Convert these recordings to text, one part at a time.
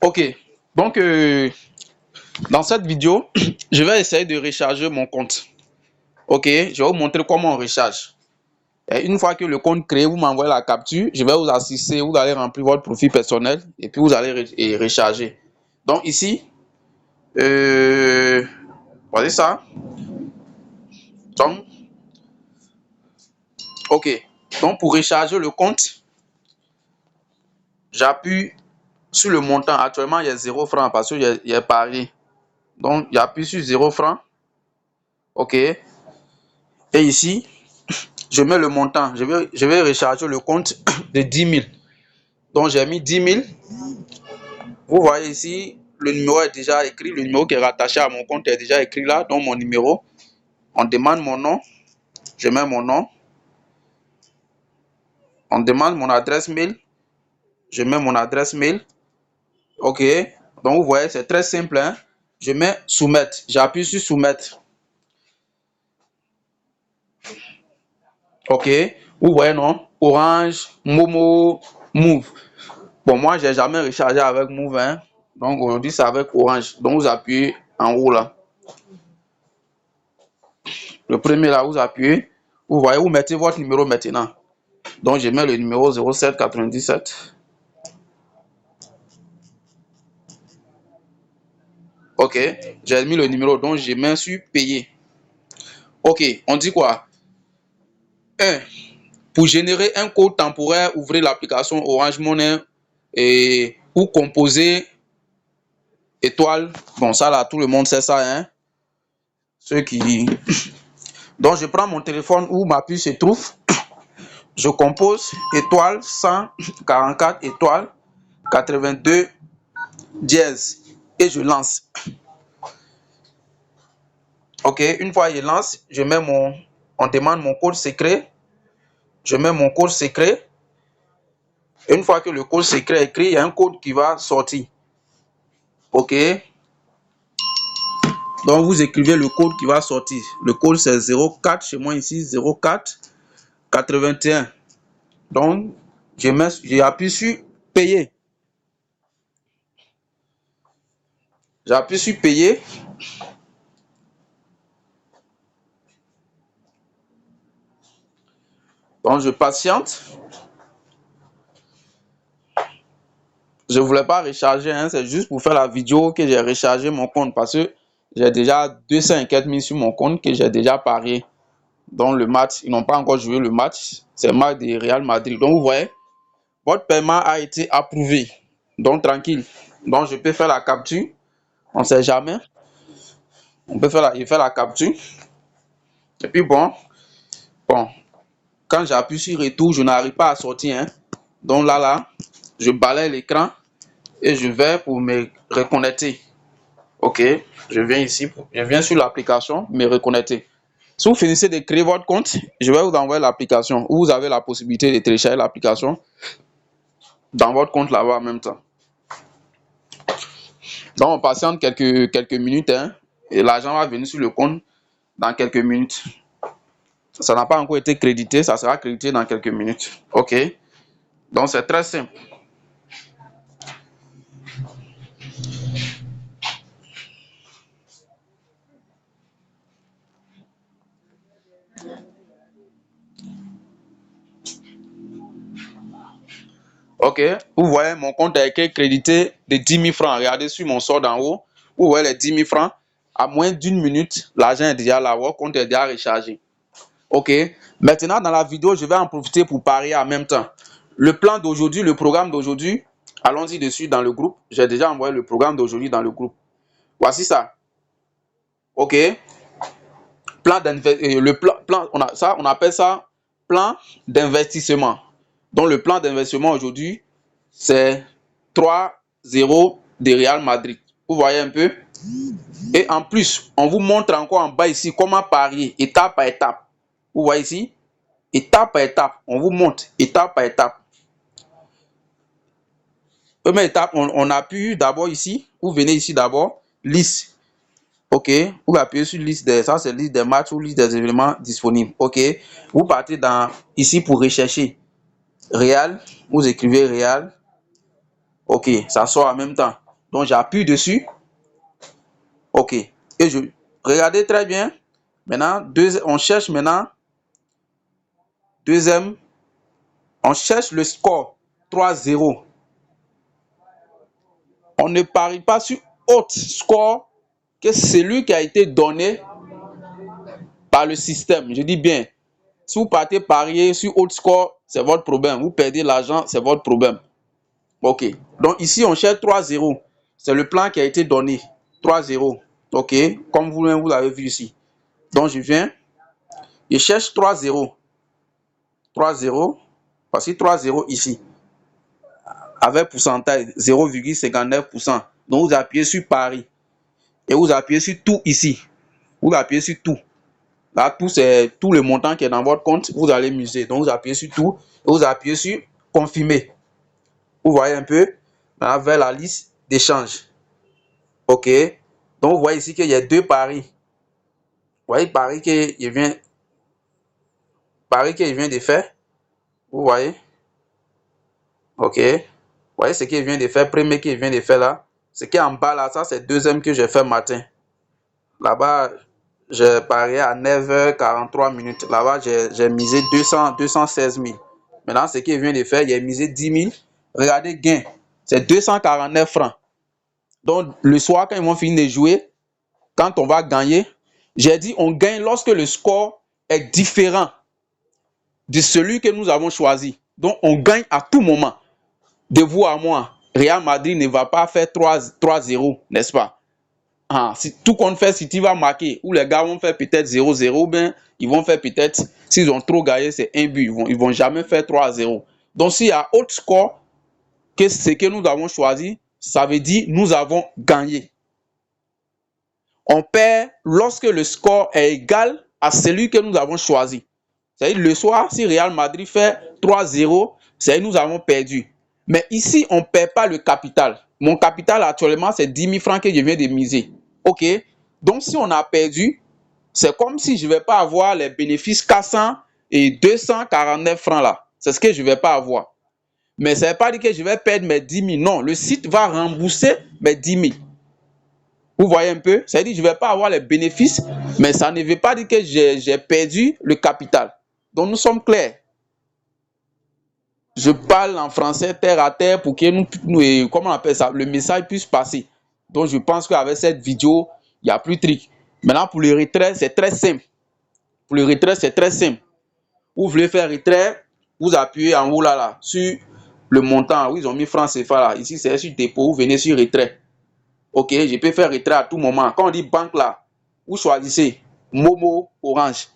Ok, donc dans cette vidéo, je vais essayer de recharger mon compte. Ok, je vais vous montrer comment on recharge. Et une fois que le compte créé, vous m'envoyez la capture, je vais vous assister, vous allez remplir votre profil personnel et puis vous allez recharger. Donc ici, voyez ça. Donc, ok, donc pour recharger le compte, j'appuie sur le montant. Actuellement, il y a 0 francs parce que j'ai parié. Donc, j'appuie sur 0 francs. Ok. Et ici, je mets le montant. Je vais recharger le compte de 10 000. Donc, j'ai mis 10 000. Vous voyez ici, le numéro est déjà écrit. Le numéro qui est rattaché à mon compte est déjà écrit là. Donc, mon numéro. On demande mon nom. Je mets mon nom. On demande mon adresse mail. Je mets mon adresse mail. Ok. Donc, vous voyez, c'est très simple. Hein? Je mets soumettre. J'appuie sur soumettre. Ok. Vous voyez, non? Orange, Momo, Move. Bon, moi, j'ai jamais rechargé avec Move. Hein? Donc, aujourd'hui, c'est avec Orange. Donc, vous appuyez en haut là. Le premier là, vous appuyez. Vous voyez, vous mettez votre numéro maintenant. Donc, je mets le numéro 07 97. Ok. J'ai mis le numéro. Donc, je mets sur payer. Ok. On dit quoi? 1. Pour générer un code temporaire, ouvrez l'application Orange Money et ou composer étoile. Bon, ça là, tout le monde sait ça. Hein? Ceux qui... Donc, je prends mon téléphone où ma puce se trouve. Je compose étoile 144 étoile 82 dièse et je lance. Ok, une fois je lance, je mets on demande mon code secret. Je mets mon code secret. Une fois que le code secret est écrit, il y a un code qui va sortir. Ok. Donc vous écrivez le code qui va sortir. Le code c'est 04 chez moi ici 04 81. Donc j'appuie sur payer. J'appuie sur payer. Donc je patiente. Je ne voulais pas recharger, hein, c'est juste pour faire la vidéo que j'ai rechargé mon compte parce que j'ai déjà 204 000 sur mon compte que j'ai déjà parié. Donc le match, ils n'ont pas encore joué le match, c'est le match de Real Madrid. Donc vous voyez, votre paiement a été approuvé. Donc tranquille. Donc je peux faire la capture, on ne sait jamais. On peut faire la capture. Et puis bon, quand j'appuie sur retour, je n'arrive pas à sortir. Hein. Donc là, je balaye l'écran et je vais pour me reconnecter. Ok, je viens ici, je viens sur l'application, me reconnecter. Si vous finissez de créer votre compte, je vais vous envoyer l'application où vous avez la possibilité de télécharger l'application dans votre compte là-bas en même temps. Donc on patiente quelques minutes hein, et l'argent va venir sur le compte dans quelques minutes. Ça n'a pas encore été crédité, ça sera crédité dans quelques minutes. Ok, donc c'est très simple. Ok, vous voyez mon compte a été crédité de 10 000 francs. Regardez sur mon solde en haut. Vous voyez les 10 000 francs. À moins d'une minute, l'argent est déjà là. Votre compte est déjà rechargé. Ok, maintenant dans la vidéo, je vais en profiter pour parier en même temps. Le plan d'aujourd'hui, le programme d'aujourd'hui, allons-y dessus dans le groupe. J'ai déjà envoyé le programme d'aujourd'hui dans le groupe. Voici ça. Ok, on appelle ça plan d'investissement. Donc le plan d'investissement aujourd'hui, c'est 3-0 de Real Madrid. Vous voyez un peu? Et en plus, on vous montre encore en bas ici comment parier étape par étape. Vous voyez ici? Étape par étape. On vous montre étape par étape. Première étape, on appuie d'abord ici. Vous venez ici d'abord. Liste. OK. Vous appuyez sur liste ça c'est liste des matchs ou liste des événements disponibles. OK. Vous partez dans ici pour rechercher Real. Vous écrivez Real. OK. Ça sort en même temps. Donc, j'appuie dessus. OK. Et regardez très bien. Maintenant, on cherche maintenant. Deuxième. On cherche le score 3-0. On ne parie pas sur autre score que celui qui a été donné par le système. Je dis bien, si vous partez parier sur autre score, c'est votre problème. Vous perdez l'argent, c'est votre problème. OK. Donc ici, on cherche 3-0. C'est le plan qui a été donné. 3-0. OK. Comme vous l'avez vu ici. Donc je viens. Je cherche 3-0. 3-0. Voici 3-0 ici. Avec pourcentage 0,59%. Donc vous appuyez sur Paris. Et vous appuyez sur tout ici. Vous appuyez sur tout. Là, tout c'est tout le montant qui est dans votre compte. Vous allez miser. Donc vous appuyez sur tout. Et vous appuyez sur confirmer. Vous voyez un peu là, vers la liste d'échange. OK. Donc vous voyez ici qu'il y a deux paris. Vous voyez Paris qu'il vient de faire. Vous voyez. OK. Vous voyez ce qu'il vient de faire. Premier qu'il vient de faire là. Ce qui est en bas là, ça c'est deuxième que j'ai fait matin. Là-bas, j'ai parié à 9h43 minutes. Là-bas, j'ai misé 216 000. Maintenant, ce qu'il vient de faire, il a misé 10 000. Regardez, gain. C'est 249 francs. Donc, le soir, quand ils vont finir de jouer, quand on va gagner, j'ai dit on gagne lorsque le score est différent de celui que nous avons choisi. Donc, on gagne à tout moment. De vous à moi, Real Madrid ne va pas faire 3-0, n'est-ce pas? Ah, si tout compte fait, si tu vas marquer, ou les gars vont faire peut-être 0-0, ou bien ils vont faire peut-être, s'ils ont trop gagné, c'est un but. Ils vont jamais faire 3-0. Donc, s'il y a autre score que ce que nous avons choisi, ça veut dire nous avons gagné. On perd lorsque le score est égal à celui que nous avons choisi. C'est-à-dire le soir, si Real Madrid fait 3-0, c'est-à-dire nous avons perdu. Mais ici, on ne perd pas le capital. Mon capital actuellement, c'est 10 000 francs que je viens de miser. OK? Donc, si on a perdu, c'est comme si je ne vais pas avoir les bénéfices 400 et 249 francs là. C'est ce que je ne vais pas avoir. Mais ça ne veut pas dire que je vais perdre mes 10 000. Non, le site va rembourser mes 10 000. Vous voyez un peu? Ça veut dire que je ne vais pas avoir les bénéfices, mais ça ne veut pas dire que j'ai perdu le capital. Donc, nous sommes clairs. Je parle en français terre à terre pour que comment on appelle ça, le message puisse passer. Donc, je pense qu'avec cette vidéo, il n'y a plus de trick. Maintenant, pour le retrait, c'est très simple. Pour le retrait, c'est très simple. Vous voulez faire retrait, vous appuyez en haut là, sur le montant. Oui, ils ont mis franc CFA là. Ici, c'est sur dépôt. Vous venez sur retrait. OK, je peux faire retrait à tout moment. Quand on dit banque là, vous choisissez Momo, Orange.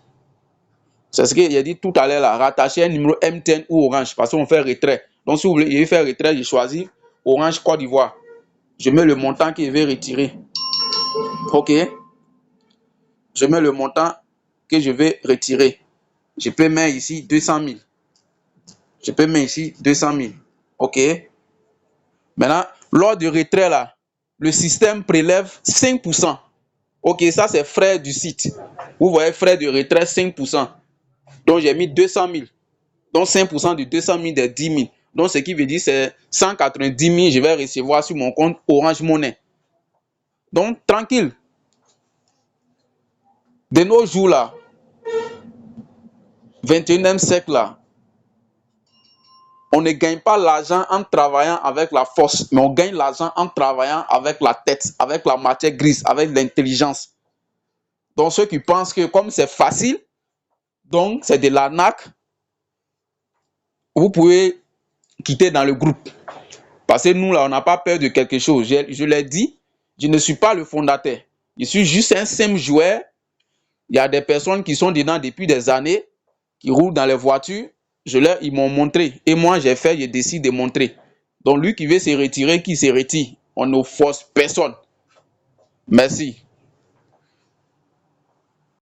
C'est ce que j'ai dit tout à l'heure là. Rattacher un numéro MTN ou Orange parce qu'on fait retrait. Donc, si vous voulez faire retrait, je choisis Orange Côte d'Ivoire. Je mets le montant que je vais retirer. OK. Je mets le montant que je vais retirer. Je peux mettre ici 200 000. Je peux mettre ici 200 000. OK. Maintenant, lors du retrait là, le système prélève 5%. OK, ça c'est frais du site. Vous voyez, frais de retrait 5%. Donc j'ai mis 200 000. Donc 5% de 200 000 de 10 000. Donc ce qui veut dire c'est 190 000 je vais recevoir sur mon compte Orange Money. Donc tranquille. De nos jours là, 21e siècle là, on ne gagne pas l'argent en travaillant avec la force, mais on gagne l'argent en travaillant avec la tête, avec la matière grise, avec l'intelligence. Donc ceux qui pensent que comme c'est facile, donc c'est de l'arnaque, vous pouvez quitter dans le groupe. Parce que nous là, on n'a pas peur de quelque chose. Je l'ai dit, je ne suis pas le fondateur. Je suis juste un simple joueur. Il y a des personnes qui sont dedans depuis des années, qui roulent dans les voitures. Ils m'ont montré. Et moi, j'ai fait, je décide de montrer. Donc lui qui veut se retirer, qui se retire. On ne force personne. Merci.